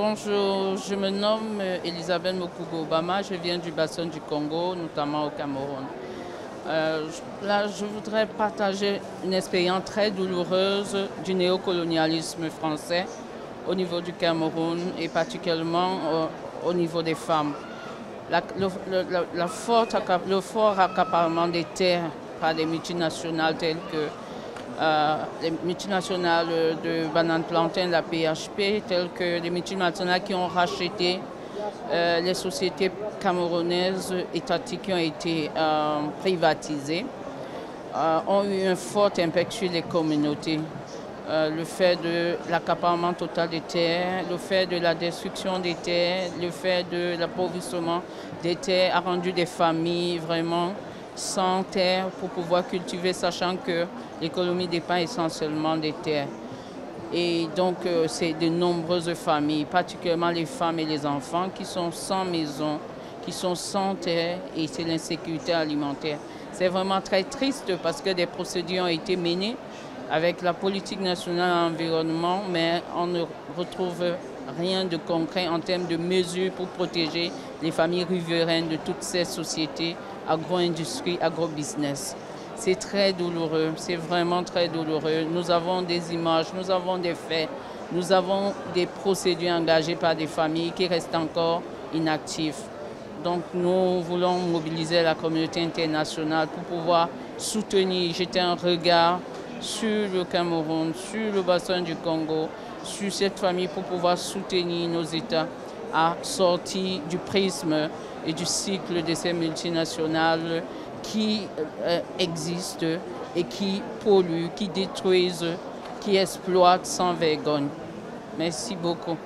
Bonjour, je me nomme Elisabeth Mokugo-Obama, je viens du bassin du Congo, notamment au Cameroun. Là, je voudrais partager une expérience très douloureuse du néocolonialisme français au niveau du Cameroun et particulièrement au niveau des femmes. Le fort accaparement des terres par des multinationales telles que les multinationales de banane plantain, la PHP, telles que les multinationales qui ont racheté les sociétés camerounaises étatiques qui ont été privatisées, ont eu un fort impact sur les communautés. Le fait de l'accaparement total des terres, le fait de la destruction des terres, le fait de l'appauvrissement des terres a rendu des familles vraiment sans terre pour pouvoir cultiver, sachant que l'économie dépend essentiellement des terres. Et donc, c'est de nombreuses familles, particulièrement les femmes et les enfants, qui sont sans maison, qui sont sans terre, et c'est l'insécurité alimentaire. C'est vraiment très triste parce que des procédures ont été menées avec la politique nationale environnement, mais on ne retrouve rien de concret en termes de mesures pour protéger les familles riveraines de toutes ces sociétés agro-industrie, agro-business. C'est très douloureux, c'est vraiment très douloureux. Nous avons des images, nous avons des faits, nous avons des procédures engagées par des familles qui restent encore inactives. Donc nous voulons mobiliser la communauté internationale pour pouvoir soutenir, jeter un regard sur le Cameroun, sur le bassin du Congo, sur cette famille pour pouvoir soutenir nos États à sortir du prisme et du cycle de ces multinationales qui existent et qui polluent, qui détruisent, qui exploitent sans vergogne. Merci beaucoup.